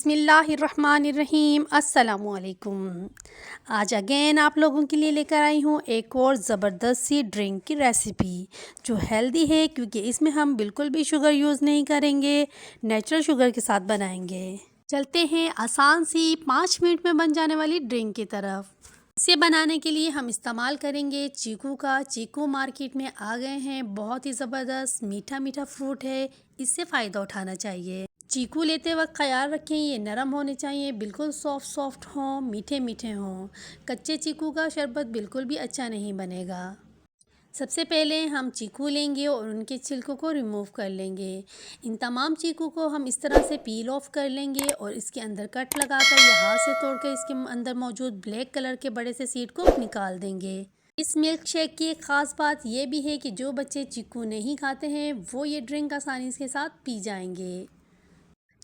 बिस्मिल्लाहिर्रहमानिर्रहीम अस्सलामुअलैकुम। आज अगेन आप लोगों के लिए लेकर आई हूँ एक और ज़बरदस्त सी ड्रिंक की रेसिपी जो हेल्दी है, क्योंकि इसमें हम बिल्कुल भी शुगर यूज़ नहीं करेंगे, नेचुरल शुगर के साथ बनाएंगे। चलते हैं आसान सी 5 मिनट में बन जाने वाली ड्रिंक की तरफ। इसे बनाने के लिए हम इस्तेमाल करेंगे चीकू का। चीकू मार्केट में आ गए हैं, बहुत ही ज़बरदस्त मीठा मीठा फ्रूट है, इससे फ़ायदा उठाना चाहिए। चीकू लेते वक्त ख्याल रखें ये नरम होने चाहिए, बिल्कुल सॉफ्ट सॉफ्ट हों, मीठे मीठे हों। कच्चे चीकू का शरबत बिल्कुल भी अच्छा नहीं बनेगा। सबसे पहले हम चीकू लेंगे और उनके छिलकों को रिमूव कर लेंगे। इन तमाम चीकू को हम इस तरह से पील ऑफ कर लेंगे और इसके अंदर कट लगाकर या हाथ से तोड़कर इसके अंदर मौजूद ब्लैक कलर के बड़े से सीड को निकाल देंगे। इस मिल्क शेक की एक ख़ास बात यह भी है कि जो बच्चे चीकू नहीं खाते हैं वो ये ड्रिंक आसानी के साथ पी जाएंगे।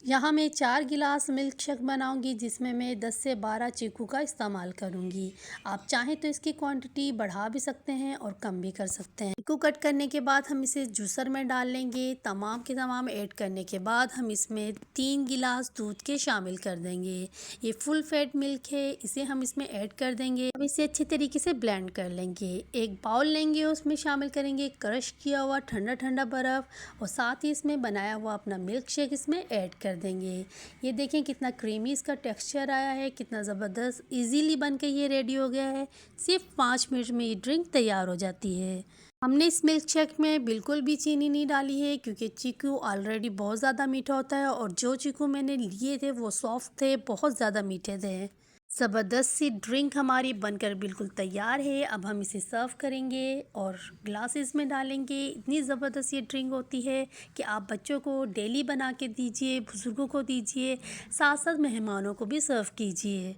यहाँ मैं 4 गिलास मिल्क शेक बनाऊंगी, जिसमें मैं 10 से 12 चीकू का इस्तेमाल करूंगी। आप चाहें तो इसकी क्वांटिटी बढ़ा भी सकते हैं और कम भी कर सकते हैं। चीकू कट करने के बाद हम इसे जूसर में डाल लेंगे। तमाम के तमाम ऐड करने के बाद हम इसमें 3 गिलास दूध के शामिल कर देंगे। ये फुल फैट मिल्क है, इसे हम इसमें ऐड कर देंगे। अब इसे अच्छे तरीके से ब्लेंड कर लेंगे। एक बाउल लेंगे, उसमें शामिल करेंगे क्रश किया हुआ ठंडा ठंडा बर्फ़ और साथ ही इसमें बनाया हुआ अपना मिल्क शेक इसमें ऐड कर देंगे। ये देखें कितना क्रीमी इसका टेक्सचर आया है, कितना ज़बरदस्त इजीली बन के ये रेडी हो गया है। सिर्फ 5 मिनट में ये ड्रिंक तैयार हो जाती है। हमने इस मिल्क शेक में बिल्कुल भी चीनी नहीं डाली है, क्योंकि चीकू ऑलरेडी बहुत ज़्यादा मीठा होता है और जो चीकू मैंने लिए थे वो सॉफ्ट थे, बहुत ज़्यादा मीठे थे। ज़बरदस्त सी ड्रिंक हमारी बनकर बिल्कुल तैयार है। अब हम इसे सर्व करेंगे और ग्लासेस में डालेंगे। इतनी ज़बरदस्त ये ड्रिंक होती है कि आप बच्चों को डेली बना के दीजिए, बुज़ुर्गों को दीजिए, साथ साथ मेहमानों को भी सर्व कीजिए।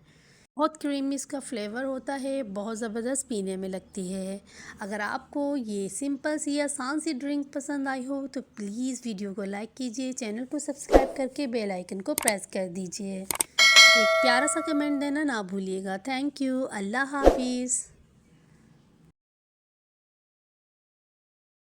बहुत क्रीमी इसका फ्लेवर होता है, बहुत ज़बरदस्त पीने में लगती है। अगर आपको ये सिंपल सी आसान सी ड्रिंक पसंद आई हो तो प्लीज़ वीडियो को लाइक कीजिए, चैनल को सब्सक्राइब करके बेल आइकन को प्रेस कर दीजिए। एक प्यारा सा कमेंट देना ना भूलिएगा। Thank you. अल्लाह हाफिज़।